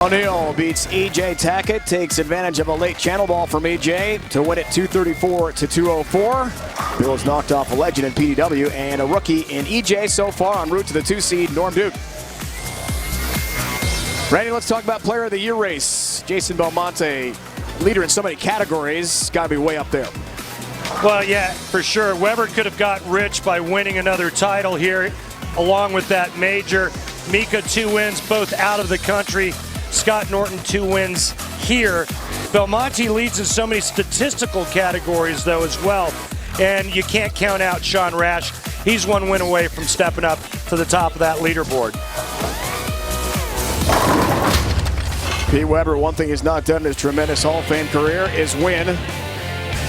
O'Neill beats E.J. Tackett, takes advantage of a late channel ball from E.J. to win it 234 to 204. Bill has knocked off a legend in PDW and a rookie in E.J. so far en route to the 2-seed Norm Duke. Randy, let's talk about Player of the Year race. Jason Belmonte, leader in so many categories, got to be way up there. Well, yeah, for sure. Weber could have got rich by winning another title here, along with that major. Mika 2 wins, both out of the country. Scott Norton 2 wins here. Belmonte leads in so many statistical categories, though, as well. And you can't count out Sean Rash. He's 1 win away from stepping up to the top of that leaderboard. Pete Weber, one thing he's not done in his tremendous Hall of Fame career is win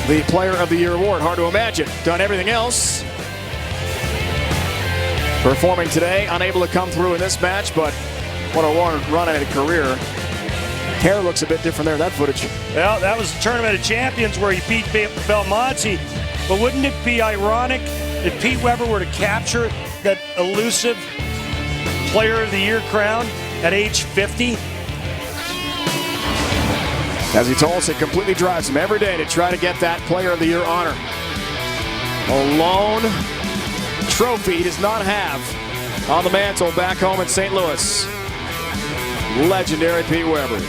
the Player of the Year award. Hard to imagine. Done everything else. Performing today, unable to come through in this match, but what a long run at a career. Hair looks a bit different there, that footage. Well, that was the Tournament of Champions where he beat Belmonte. But wouldn't it be ironic if Pete Weber were to capture that elusive Player of the Year crown at age 50? As he told us, it completely drives him every day to try to get that Player of the Year honor. A lone trophy he does not have on the mantle back home in St. Louis. Legendary Pete Weber.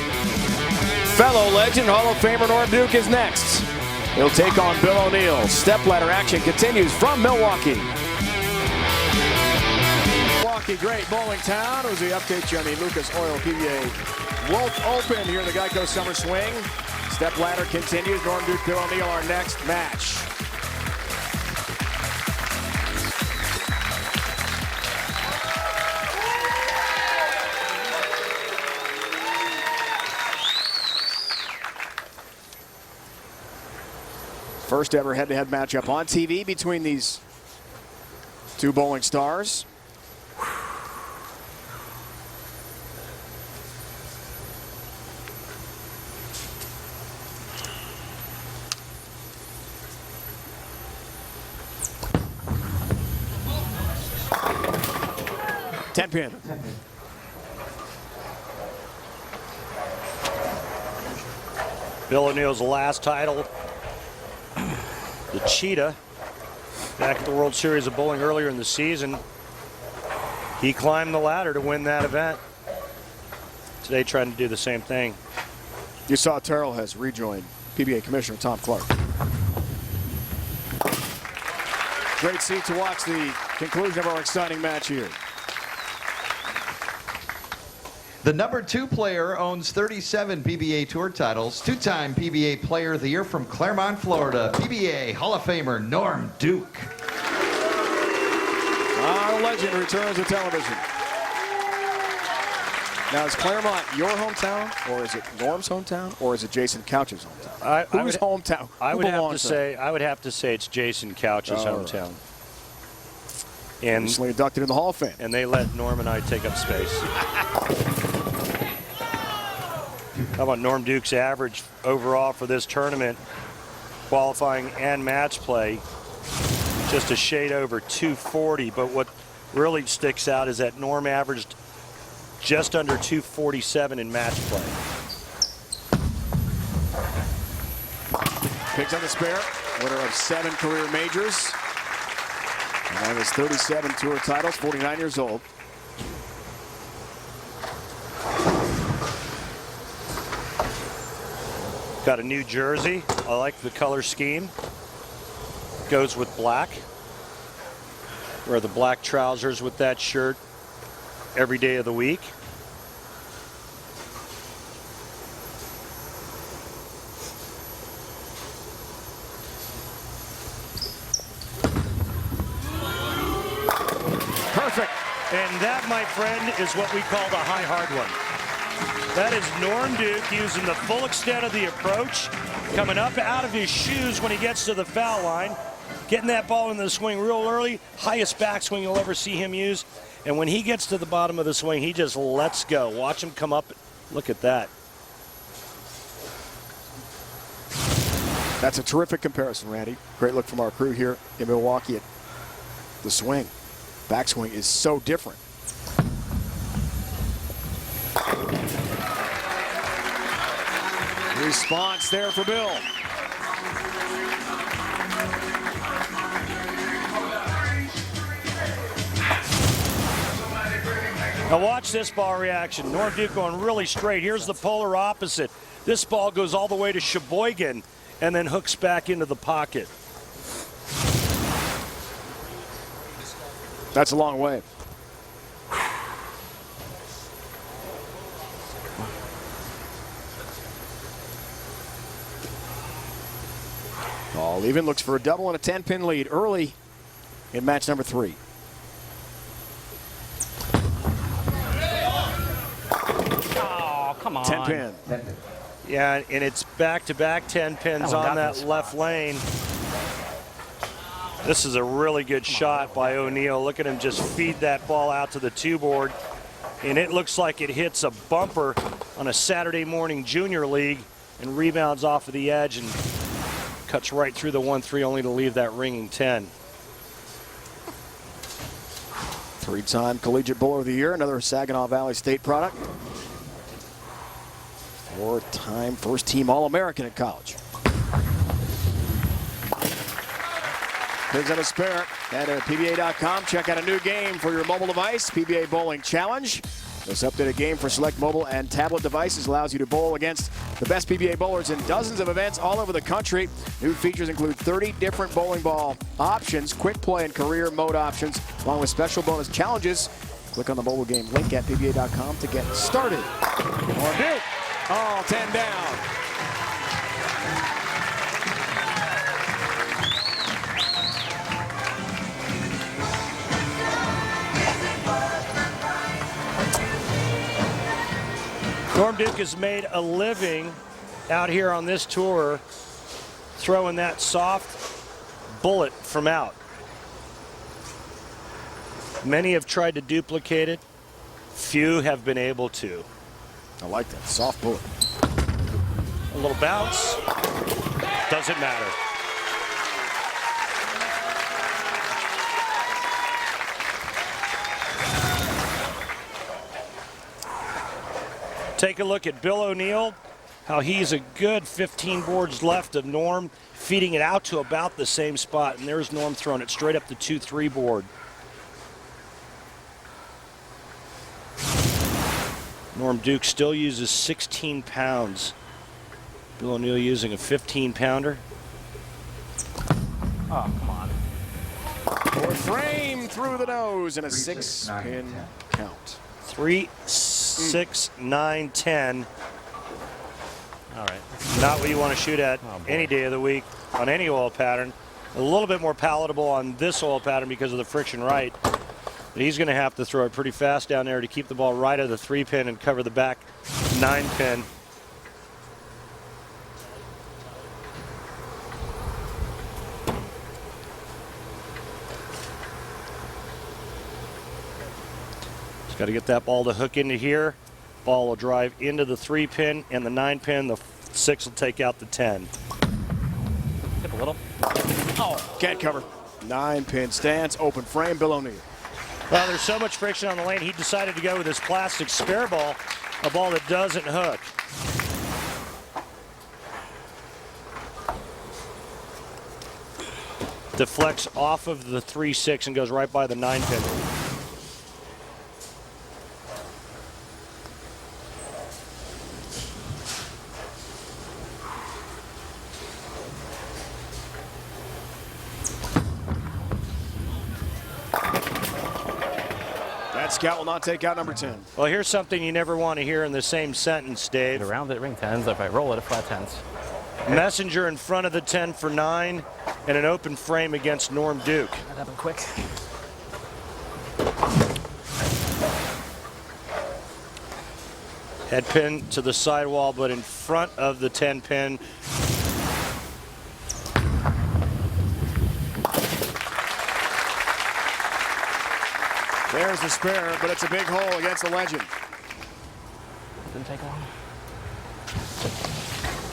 Fellow legend Hall of Famer Norm Duke is next. He'll take on Bill O'Neill. Stepladder action continues from Milwaukee. Milwaukee, great bowling town. As we update you on the Lucas Oil PBA Wolf Open here in the Geico Summer Swing. Stepladder continues. Norm Duke, Bill O'Neill, our next match. First ever head-to-head matchup on TV between these two bowling stars. Ten pin. Bill O'Neill's last title, the Cheetah, back at the World Series of Bowling earlier in the season. He climbed the ladder to win that event. Today trying to do the same thing. You saw Terrell has rejoined PBA Commissioner Tom Clark. Great seat to watch the conclusion of our exciting match here. The number 2 player owns 37 PBA Tour titles, 2-time PBA Player of the Year from Claremont, Florida, PBA Hall of Famer Norm Duke. Our legend returns to television. Now, is Claremont your hometown, or is it Norm's hometown, or is it Jason Couch's hometown? Whose hometown? I would have to say it's Jason Couch's hometown. Right. And recently inducted in the Hall of Fame. And they let Norm and I take up space. How about Norm Duke's average overall for this tournament, qualifying and match play? Just a shade over 240, but what really sticks out is that Norm averaged just under 247 in match play. Picks on the spare, winner of 7 career majors. And on his 37 tour titles, 49 years old. Got a new jersey. I like the color scheme. Goes with black. Wear the black trousers with that shirt every day of the week. Perfect. And that, my friend, is what we call the high hard one. That is Norm Duke using the full extent of the approach, coming up out of his shoes when he gets to the foul line, getting that ball in the swing real early, highest backswing you'll ever see him use. And when he gets to the bottom of the swing, he just lets go. Watch him come up. Look at that. That's a terrific comparison, Randy. Great look from our crew here in Milwaukee at the swing. Backswing is so different. response there for Bill. Now watch this ball reaction. Norm Duke going really straight. Here's the polar opposite. This ball goes all the way to Sheboygan and then hooks back into the pocket. That's a long way. All even, looks for a double and a 10-pin lead early in match number 3. Oh, come on. 10-pin. Yeah, and it's back-to-back 10 pins on that left lane. This is a really good shot by O'Neal. Look at him just feed that ball out to the 2-board. And it looks like it hits a bumper on a Saturday morning junior league and rebounds off of the edge and cuts right through the 1-3, only to leave that ringing 10. 3-time Collegiate Bowler of the Year, another Saginaw Valley State product. 4-time first-team All-American at college. Pigs on a spare at PBA.com. Check out a new game for your mobile device, PBA Bowling Challenge. This updated game for select mobile and tablet devices allows you to bowl against the best PBA bowlers in dozens of events all over the country. New features include 30 different bowling ball options, quick play and career mode options, along with special bonus challenges. Click on the mobile game link at PBA.com to get started. Norm Duke, all 10 down. Norm Duke has made a living out here on this tour throwing that soft bullet from out. Many have tried to duplicate it. Few have been able to. I like that, soft bullet. A little bounce. Doesn't matter. Take a look at Bill O'Neal, how he's a good 15 boards left of Norm, feeding it out to about the same spot. And there's Norm throwing it straight up the 2-3 board. Norm Duke still uses 16 pounds. Bill O'Neal using a 15-pounder. Oh, come on. Or frame through the nose and a 6-pin count. 3, 6, 9, 10. All right. Not what you want to shoot at any day of the week on any oil pattern. A little bit more palatable on this oil pattern because of the friction right. But he's going to have to throw it pretty fast down there to keep the ball right of the 3-pin and cover the back 9-pin. He's got to get that ball to hook into here. Ball will drive into the 3-pin and the 9-pin. The 6 will take out the 10. Tip a little. Oh, can't cover. 9-pin stance, open frame, Bill O'Neal. Well, there's so much friction on the lane, he decided to go with his plastic spare ball, a ball that doesn't hook. Deflects off of the 3-6 and goes right by the 9-pin. Scout will not take out number 10. Well, here's something you never want to hear in the same sentence, Dave. Around it, ring 10s. If I roll it, a flat 10s. Messenger in front of the 10 for 9 and an open frame against Norm Duke. That happened quick. Head pin to the sidewall, but in front of the 10-pin. There's the spare, but it's a big hole against the legend. Didn't take long.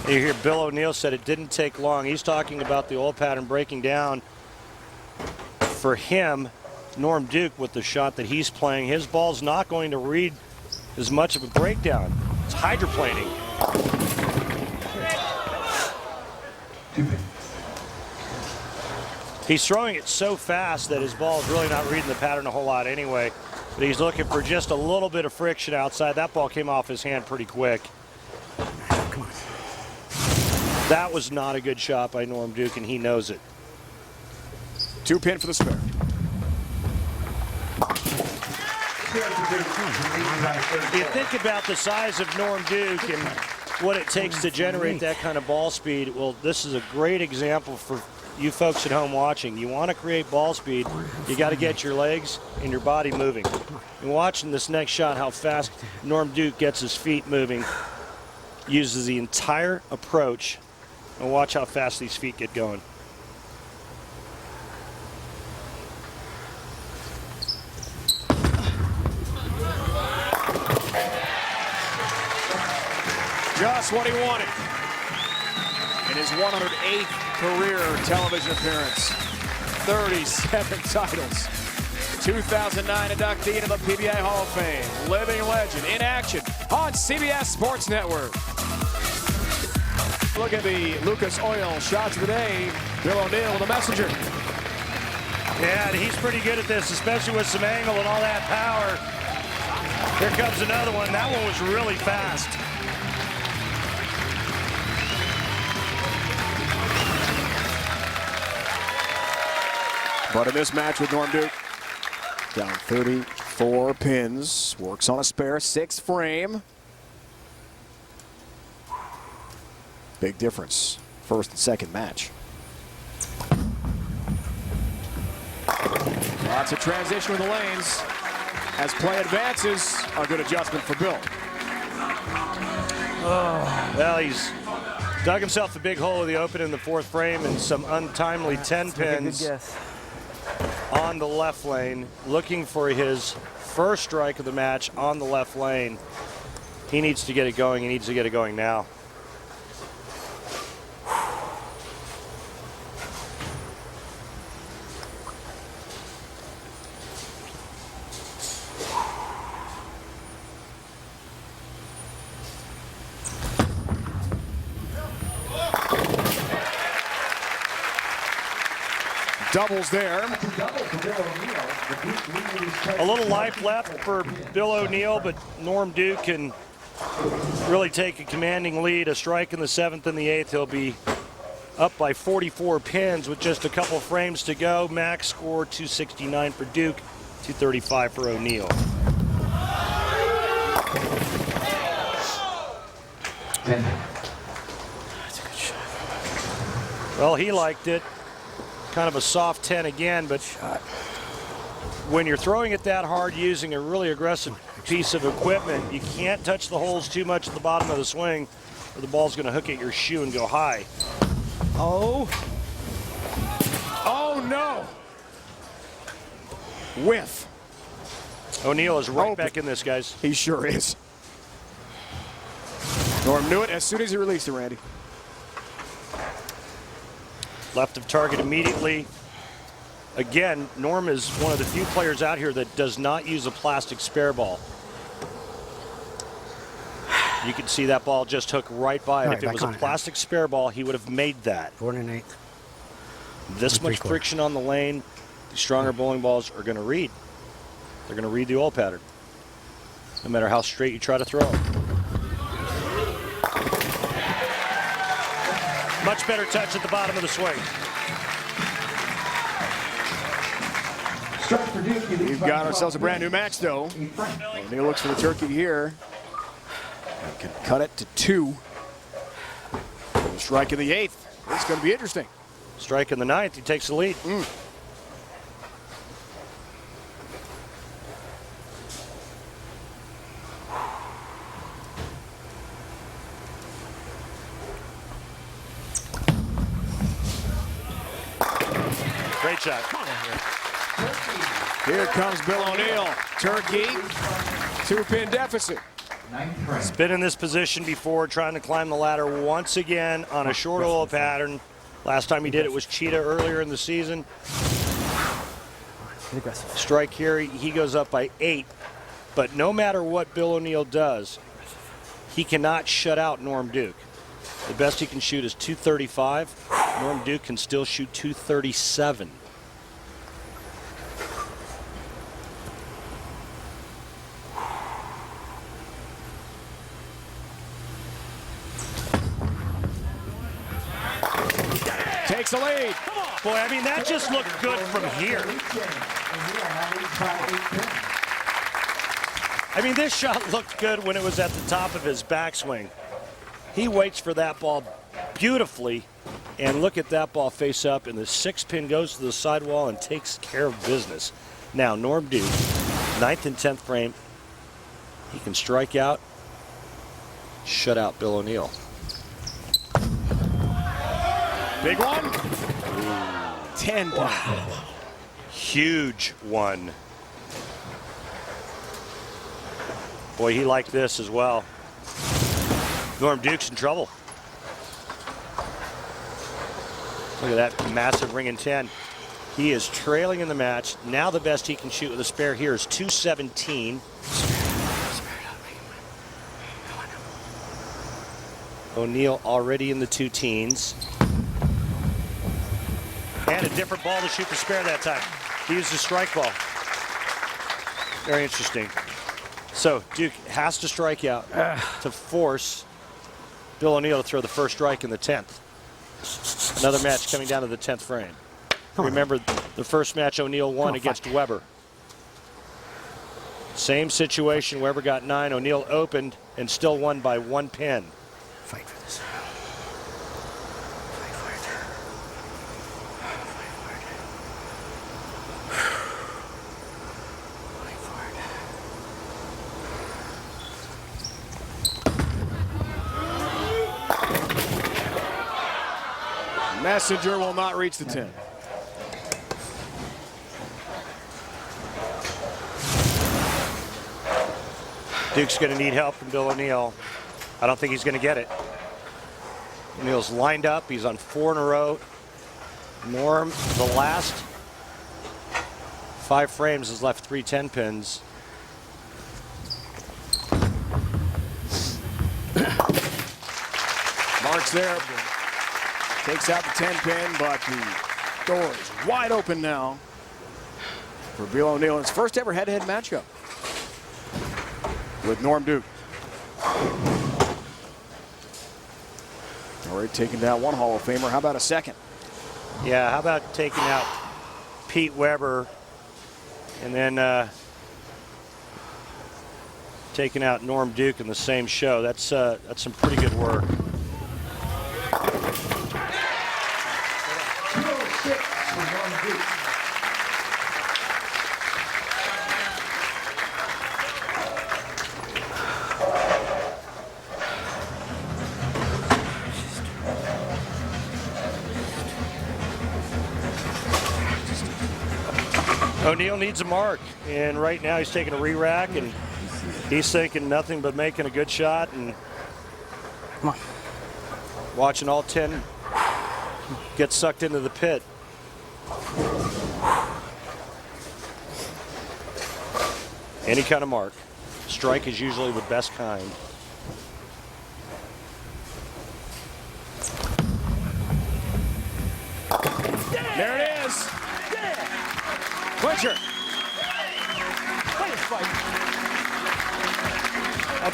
You hear Bill O'Neal said it didn't take long. He's talking about the oil pattern breaking down. For him, Norm Duke, with the shot that he's playing, his ball's not going to read as much of a breakdown. It's hydroplaning. He's throwing it so fast that his ball is really not reading the pattern a whole lot anyway. But he's looking for just a little bit of friction outside. That ball came off his hand pretty quick. Come on. That was not a good shot by Norm Duke, and he knows it. 2-pin for the spare. You think about the size of Norm Duke and what it takes to generate that kind of ball speed. Well, this is a great example for you folks at home watching. You want to create ball speed, you got to get your legs and your body moving. And watching this next shot, how fast Norm Duke gets his feet moving, uses the entire approach, and watch how fast these feet get going. Just what he wanted in his 108th career television appearance. 37 titles. 2009 inductee into the PBA Hall of Fame. Living legend in action on CBS Sports Network. Look at the Lucas Oil shots of the day. Bill O'Neill with a messenger. Yeah, and he's pretty good at this, especially with some angle and all that power. Here comes another one. That one was really fast. But in this match with Norm Duke, down 34 pins, works on a spare 6th frame. Big difference, first and second match. Lots of transition with the lanes. As play advances, a good adjustment for Bill. Well, he's dug himself a big hole in the open in the 4th frame and some untimely 10 pins on the left lane, looking for his first strike of the match on the left lane. He needs to get it going. He needs to get it going now. Doubles there. A little life left for Bill O'Neill, but Norm Duke can really take a commanding lead. A strike in the 7th and the 8th. He'll be up by 44 pins with just a couple frames to go. Max score 269 for Duke, 235 for O'Neill. That's a good shot. Well, he liked it. Kind of a soft 10 again, but when you're throwing it that hard using a really aggressive piece of equipment, you can't touch the holes too much at the bottom of the swing or the ball's going to hook at your shoe and go high. Oh no. Whiff. O'Neill is right back in this, guys. He sure is. Norm knew it as soon as he released it, Randy. Left of target immediately. Again, Norm is one of the few players out here that does not use a plastic spare ball. You can see that ball just hook right by it. If it was a plastic spare ball, he would have made that. 4 and 1/8. This much friction on the lane, the stronger bowling balls are going to read. They're going to read the oil pattern, no matter how straight you try to throw it. Much better touch at the bottom of the swing. We've got ourselves a brand new match, though. O'Neill looks for the turkey here. And can cut it to 2. Strike in the 8th. It's going to be interesting. Strike in the 9th. He takes the lead. Great shot. Here comes Bill O'Neill. Turkey, 2-pin deficit. He's been in this position before, trying to climb the ladder once again on a short oil pattern. Last time he did it was Cheetah earlier in the season. Strike here, he goes up by 8. But no matter what Bill O'Neill does, he cannot shut out Norm Duke. The best he can shoot is 235. Norm Duke can still shoot 237. Takes the lead. Boy, I mean, that just looked good from here. I mean, this shot looked good when it was at the top of his backswing. He waits for that ball beautifully, and look at that ball face up, and the 6-pin goes to the sidewall and takes care of business. Now, Norm Duke, 9th and 10th frame. He can strike out, shut out Bill O'Neill. Big one. 10. Wow. Huge one. Boy, he liked this as well. Norm Duke's in trouble. Look at that massive ring in 10. He is trailing in the match. Now the best he can shoot with a spare here is 217. O'Neill already in the 2 teens. And a different ball to shoot for spare that time. He used a strike ball. Very interesting. So Duke has to strike out to force Bill O'Neill to throw the first strike in the 10th. Another match coming down to the 10th frame. Remember the first match O'Neill won against Weber. Same situation, Weber got 9, O'Neill opened and still won by 1 pin. Fight for this. Messenger will not reach the 10. Duke's going to need help from Bill O'Neill. I don't think he's going to get it. O'Neill's lined up. He's on 4 in a row. Norm, the last 5 frames, has left 3 10 pins. Marks there. Takes out the 10 pin, but the door is wide open now for Bill O'Neill in his first ever head-to-head matchup with Norm Duke. Already taken down one Hall of Famer. How about a second? Yeah, how about taking out Pete Weber and then taking out Norm Duke in the same show? That's some pretty good work. O'Neill needs a mark, and right now he's taking a re-rack, and he's thinking nothing but making a good shot and Come on. watching all 10 get sucked into the pit. Any kind of mark. Strike is usually the best kind. There it is. Clincher.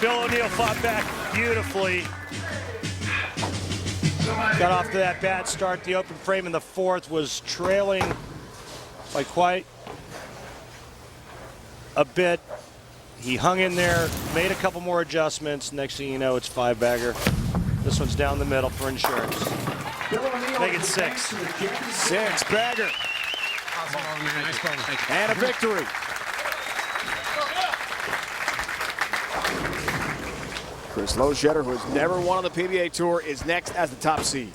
Bill O'Neill fought back beautifully. Got off to that bad start. The open frame in the 4th, was trailing by quite a bit. He hung in there, made a couple more adjustments. Next thing you know, it's 5-bagger. This one's down the middle for insurance. Make it 6. 6-bagger. And a victory. Chris Loschetter, who has never won on the PBA Tour, is next as the top seed.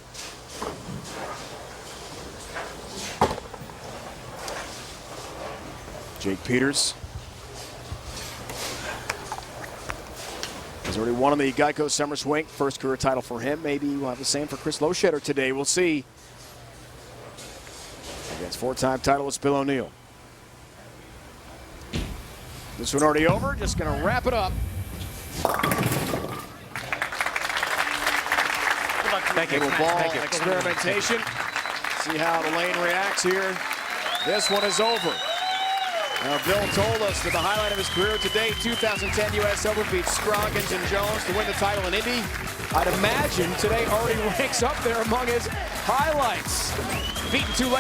Jake Peters has already won on the Geico Summer Swing. First career title for him. Maybe we'll have the same for Chris Loschetter today. We'll see. Against 4-time titleist Bill O'Neill. This one already over. Just going to wrap it up. Thank you. Little ball Thank you. experimentation. See how the lane reacts here. This one is over. Now, Bill told us that the highlight of his career to date, 2010 U.S. Open, beat Scroggins and Jones to win the title in Indy. I'd imagine today already ranks up there among his highlights. Beaten two